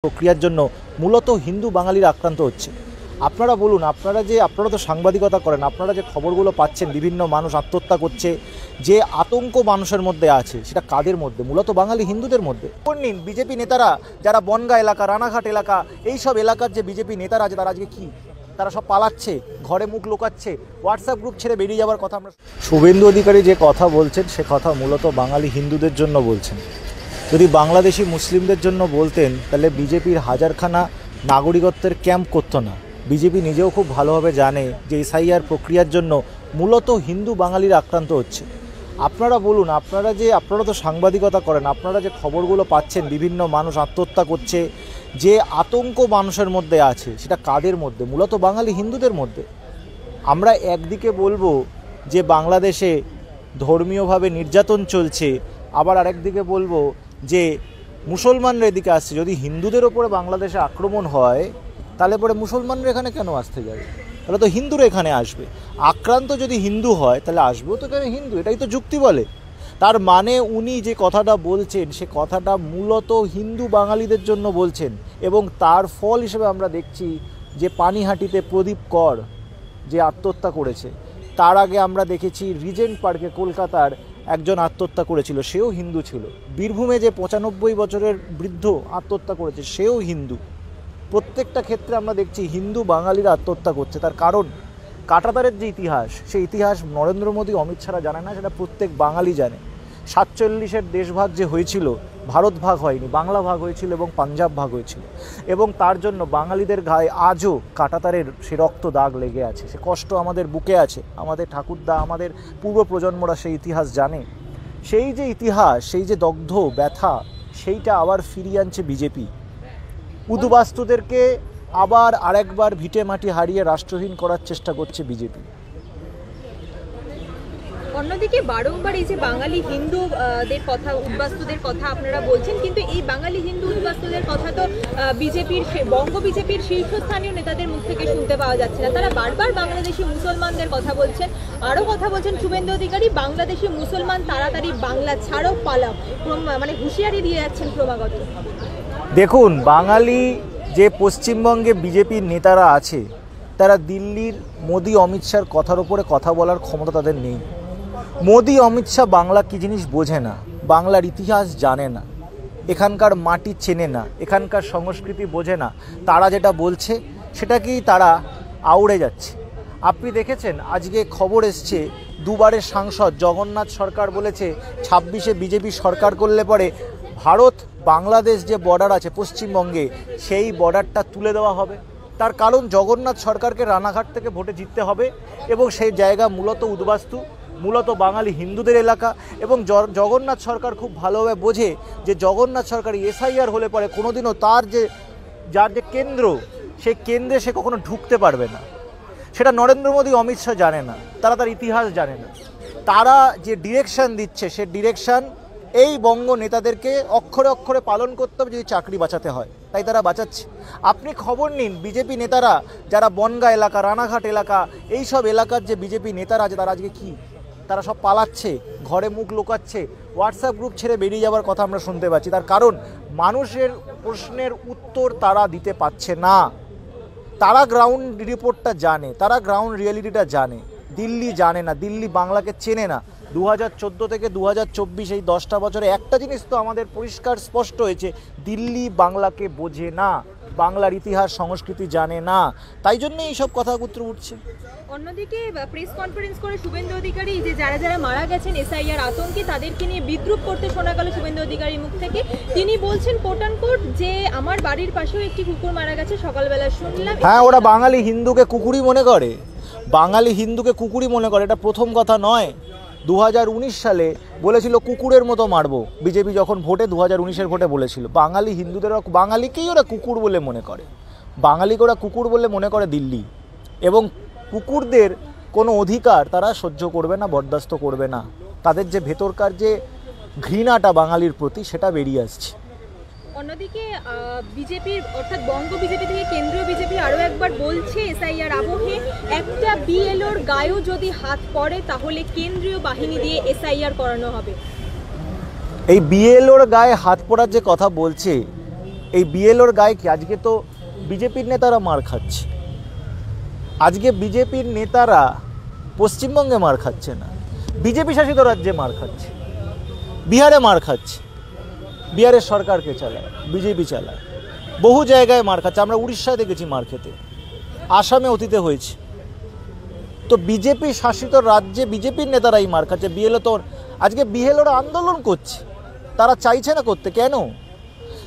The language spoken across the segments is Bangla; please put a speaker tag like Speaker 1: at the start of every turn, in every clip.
Speaker 1: প্রক্রিয়ার জন্য মূলত হিন্দু বাঙালিরা আক্রান্ত হচ্ছে। আপনারা বলুন, আপনারা তো সাংবাদিকতা করেন, আপনারা যে খবরগুলো পাচ্ছেন বিভিন্ন মানুষ আত্মহত্যা করছে, যে আতঙ্ক মানুষের মধ্যে আছে, সেটা কাদের মধ্যে? মূলত বাঙালি হিন্দুদের মধ্যে। নিন বিজেপি নেতারা যারা বনগাঁ এলাকা, রানাঘাট এলাকা, এইসব এলাকার যে বিজেপি নেতারা আছে তারা আজকে কি, তারা সব পালাচ্ছে, ঘরে মুখ লুকাচ্ছে, হোয়াটসঅ্যাপ গ্রুপ ছেড়ে বেরিয়ে যাওয়ার কথা। আমরা শুভেন্দু অধিকারী যে কথা বলছেন সে কথা মূলত বাঙালি হিন্দুদের জন্য বলছেন। যদি বাংলাদেশি মুসলিমদের জন্য বলতেন তাহলে বিজেপির হাজারখানা নাগরিকত্বের ক্যাম্প করতো না। বিজেপি নিজেও খুব ভালোভাবে জানে যে এসআইআর প্রক্রিয়ার জন্য মূলত হিন্দু বাঙালিরা আক্রান্ত হচ্ছে। আপনারা বলুন, আপনারা তো সাংবাদিকতা করেন, আপনারা যে খবরগুলো পাচ্ছেন বিভিন্ন মানুষ আত্মহত্যা করছে, যে আতঙ্ক মানুষের মধ্যে আছে, সেটা কাদের মধ্যে? মূলত বাঙালি হিন্দুদের মধ্যে। আমরা একদিকে বলবো যে বাংলাদেশে ধর্মীয়ভাবে নির্যাতন চলছে, আবার আরেকদিকে বলবো যে মুসলমানরা এদিকে আসছে। যদি হিন্দুদের ওপরে বাংলাদেশে আক্রমণ হয় তাহলে পরে মুসলমানরা এখানে কেন আসতে যাবে? তাহলে তো হিন্দুরা এখানে আসবে। আক্রান্ত যদি হিন্দু হয় তাহলে আসবেও তো কেন হিন্দু, এটাই তো যুক্তি বলে। তার মানে উনি যে কথাটা বলছেন সে কথাটা মূলত হিন্দু বাঙালিদের জন্য বলছেন, এবং তার ফল হিসেবে আমরা দেখছি যে পানিহাটিতে প্রদীপ কর যে আত্মহত্যা করেছে, তার আগে আমরা দেখেছি রিজেন্ট পার্কে কলকাতার একজন আত্মহত্যা করেছিল, সেও হিন্দু ছিল। বীরভূমে যে 95 বছরের বৃদ্ধ আত্মহত্যা করেছে সেও হিন্দু। প্রত্যেকটা ক্ষেত্রে আমরা দেখছি হিন্দু বাঙালিরা আত্মহত্যা করছে। তার কারণ কাঁটাতারের যে ইতিহাস, সেই ইতিহাস নরেন্দ্র মোদী অমিত শাহরা জানে না, সেটা প্রত্যেক বাঙালি জানে। 47-এর দেশভাগ যে হয়েছিল, ভারত ভাগ হয়নি, বাংলা ভাগ হয়েছিল এবং পাঞ্জাব ভাগ হয়েছিল, এবং তার জন্য বাঙালিদের গায়ে আজও কাঁটাতারের সে রক্ত দাগ লেগে আছে, সে কষ্ট আমাদের বুকে আছে। আমাদের ঠাকুরদা, আমাদের পূর্ব প্রজন্মরা সেই ইতিহাস জানে। সেই যে ইতিহাস, সেই যে দগ্ধ ব্যথা, সেইটা আবার ফিরিয়ে আনছে বিজেপি। উদ্বাস্তুদেরকে আবার আরেকবার ভিটে মাটি হারিয়ে রাষ্ট্রহীন করার চেষ্টা করছে বিজেপি।
Speaker 2: অন্যদিকে বারংবার এই যে বাঙালি হিন্দুদের কথা, উদ্বাস্তুদের কথা আপনারা বলছেন, কিন্তু এই বাঙালি হিন্দু উদ্বাস্তুদের কথা তো বঙ্গ বিজেপির শীর্ষস্থানীয় নেতাদের মুখ থেকে শুনতে পাওয়া যাচ্ছে না। তারা বারবার বাংলাদেশি মুসলমানদের কথা বলছেন, আরও কথা বলছেন শুভেন্দু অধিকারী, বাংলাদেশি মুসলমান তাড়াতাড়ি বাংলা ছাড়ো, পালাও, মানে হুঁশিয়ারি দিয়ে যাচ্ছেন ক্রমাগত।
Speaker 1: দেখুন, বাঙালি যে পশ্চিমবঙ্গে বিজেপির নেতারা আছে, তারা দিল্লির মোদি অমিত শাহর কথার ওপরে কথা বলার ক্ষমতা তাদের নেই। মোদি অমিত শাহ বাংলা কী জিনিস বোঝে না, বাংলার ইতিহাস জানে না, এখানকার মাটি চেনে না, এখানকার সংস্কৃতি বোঝে না। তারা যেটা বলছে সেটাকেই তারা আউড়ে যাচ্ছে। আপনি দেখেছেন আজকে খবর এসছে, দুবারের সাংসদ জগন্নাথ সরকার বলেছে 26-এ বিজেপি সরকার করলে পরে ভারত বাংলাদেশ যে বর্ডার আছে পশ্চিমবঙ্গে, সেই বর্ডারটা তুলে দেওয়া হবে। তার কারণ জগন্নাথ সরকারকে রানাঘাট থেকে ভোটে জিততে হবে, এবং সেই জায়গা মূলত উদ্বাস্তু, মূলত বাঙালি হিন্দুদের এলাকা। এবং জগন্নাথ সরকার খুব ভালোভাবে বোঝে যে জগন্নাথ সরকার এসআইআর হলে পরে কোনোদিনও যার যে কেন্দ্র, সেই কেন্দ্রে সে কখনো ঢুকতে পারবে না। সেটা নরেন্দ্র মোদী অমিত শাহ জানে না, তারা তার ইতিহাস জানে না। তারা যে ডিরেকশন দিচ্ছে সে ডিরেকশন এই বঙ্গ নেতাদেরকে অক্ষরে অক্ষরে পালন করতে হবে যদি চাকরি বাঁচাতে হয়, তাই তারা বাঁচাচ্ছে। আপনি খবর নিন বিজেপি নেতারা যারা বনগাঁ এলাকা, রানাঘাট এলাকা, এইসব এলাকার যে বিজেপি নেতারা আছে তারা আজকে কি, তারা সব পালাচ্ছে, ঘরে মুখ লুকাচ্ছে, হোয়াটসঅ্যাপ গ্রুপ ছেড়ে বেরিয়ে যাওয়ার কথা আমরা শুনতে পাচ্ছি। তার কারণ মানুষের প্রশ্নের উত্তর তারা দিতে পারছে না। তারা গ্রাউন্ড রিপোর্টটা জানে, তারা গ্রাউন্ড রিয়েলিটিটা জানে, দিল্লি জানে না, দিল্লি বাংলাকে চেনে না। 2014 থেকে 2024 এই 10টা বছরে একটা জিনিস তো আমাদের পরিষ্কার স্পষ্ট হয়েছে, দিল্লি বাংলাকে বোঝে না, বাংলার ইতিহাস সংস্কৃতি জানে না, তাই জন্যই এইসব কথাগুলো উঠছে।
Speaker 2: অন্যদিকে প্রেস কনফারেন্স করে শুভেন্দু অধিকারী যে যারা মারা গেছেন এসআইআর আতঙ্কে তাদেরকে নিয়ে বিদ্রুপ করতে শোনা গেল শুভেন্দু অধিকারীর মুখ থেকে। তিনি বলছেন কোট আনকোট যে আমার বাড়ির পাশেও একটি কুকুর মারা গেছে, সকালবেলা শুনলাম।
Speaker 1: হ্যাঁ, ওরা বাঙালি হিন্দুকে কুকুরই মনে করে, বাঙালি হিন্দুকে কুকুরই মনে করে। এটা প্রথম কথা নয়। 2019 সালে বলেছিল কুকুরের মতো মারবো, বিজেপি যখন ভোটে 2019-এর ভোটে বলেছিল। বাঙালি হিন্দুদের, বাঙালিকেই ওরা কুকুর বলে মনে করে, বাঙালিকে ওরা কুকুর বলে মনে করে দিল্লি। এবং কুকুরদের কোনো অধিকার তারা সহ্য করবে না, বরদাস্ত করবে না। তাদের যে ভেতরকার যে ঘৃণাটা বাঙালির প্রতি, সেটা বেরিয়ে আসছে।
Speaker 2: অন্যদিকে বিজেপির অর্থাৎ বঙ্গ বিজেপি থেকে কেন্দ্রীয় বিজেপি আরও একবার বলছে এসআইআর আবহে একটা বিএলওর গায়েও যদি হাত পড়ে তাহলে কেন্দ্রীয় বাহিনী দিয়ে এসআইআর করানো হবে।
Speaker 1: এই বিএলওর গায়ে হাত পড়ার যে কথা বলছে, এই বিএলওর গায়ে কি? আজকে তো বিজেপির নেতারা মার খাচ্ছে, আজকে বিজেপির নেতারা পশ্চিমবঙ্গে মার খাচ্ছে না, বিজেপি শাসিত রাজ্যে মার খাচ্ছে, বিহারে মার খাচ্ছে, বিহারের সরকারকে চালায় বিজেপি চালায়, বহু জায়গায় মার খাচ্ছে। আমরা উড়িষ্যায় দেখেছি মার খেতে, আসামে অতীতে হয়েছে। তো বিজেপি শাসিত রাজ্যে বিজেপির নেতারাই মার খাচ্ছে। বিএলও তো আজকে বিএলওরা আন্দোলন করছে, তারা চাইছে না করতে। কেন?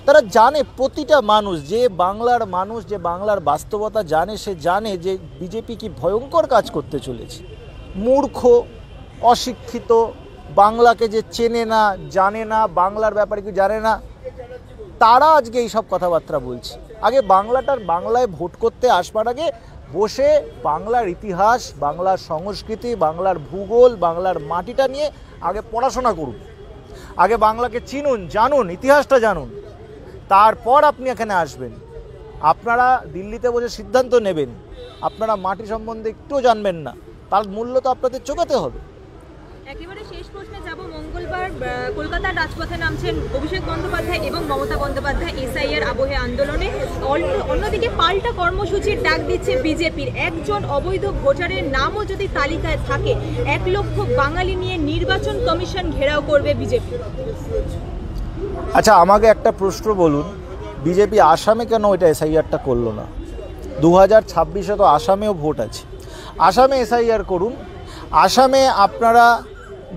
Speaker 1: তারা জানে, প্রতিটা মানুষ, যে বাংলার মানুষ, যে বাংলার বাস্তবতা জানে, সে জানে যে বিজেপি কি ভয়ঙ্কর কাজ করতে চলেছে। মূর্খ, অশিক্ষিত, বাংলাকে যে চেনে না, জানে না, বাংলার ব্যাপারে কি জানে না, তারা আজকে এইসব কথাবার্তা বলছে। আগে বাংলায় ভোট করতে আসবার আগে বসে বাংলার ইতিহাস, বাংলার সংস্কৃতি, বাংলার ভূগোল, বাংলার মাটিটা নিয়ে আগে পড়াশোনা করুন, আগে বাংলাকে চিনুন, জানুন, ইতিহাসটা জানুন, তারপর আপনি এখানে আসবেন। আপনারা দিল্লিতে বসে সিদ্ধান্ত নেবেন, আপনারা মাটি সম্বন্ধে একটুও জানবেন না, তার মূল্য তো আপনাদের চোকাতে হবে।
Speaker 2: একেবারে শেষ প্রশ্নে যাব। মঙ্গলবার কলকাতার রাজপথে নামছেন অভিষেক বন্দ্যোপাধ্যায় এবং মমতা বন্দ্যোপাধ্যায় এসআইআর আবহে আন্দোলনে। অন্যদিকে পাল্টা কর্মসূচির ডাক দিচ্ছে বিজেপির। একজন অবৈধ ভোটারের নামও যদি তালিকায় থাকে, 1 লক্ষ বাঙালি নিয়ে নির্বাচন কমিশন ঘেরাও করবে বিজেপি।
Speaker 1: আচ্ছা, আমাকে একটা প্রশ্ন বলুন, বিজেপি আসামে কেন এটা এসআইআরটা করলো না? 2026-এ তো আসামেও ভোট আছে, আসামে এসআইআর করুন। আসামে আপনারা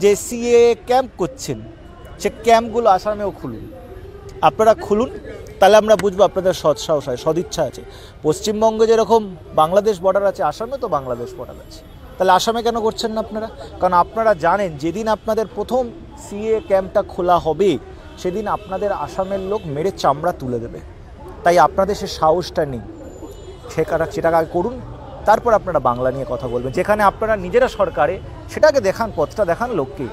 Speaker 1: যে সিএ ক্যাম্প করছেন, সে ক্যাম্পগুলো আসামেও খুলুন, আপনারা খুলুন, তাহলে আমরা বুঝবো আপনাদের সৎসাহস হয়, সদিচ্ছা আছে। পশ্চিমবঙ্গে যেরকম বাংলাদেশ বর্ডার আছে, আসামে তো বাংলাদেশ বর্ডার আছে, তাহলে আসামে কেন করছেন না আপনারা? কারণ আপনারা জানেন যেদিন আপনাদের প্রথম সিএ ক্যাম্পটা খোলা হবে, সেদিন আপনাদের আসামের লোক মেরে চামড়া তুলে দেবে। তাই আপনাদের সে সাহসটা নেই। সেটাকে আগে করুন, তারপর আপনারা বাংলা নিয়ে কথা বলবেন। যেখানে আপনারা নিজেরা সরকারে, সেটাকে দেখান, পথটা দেখান লোককে।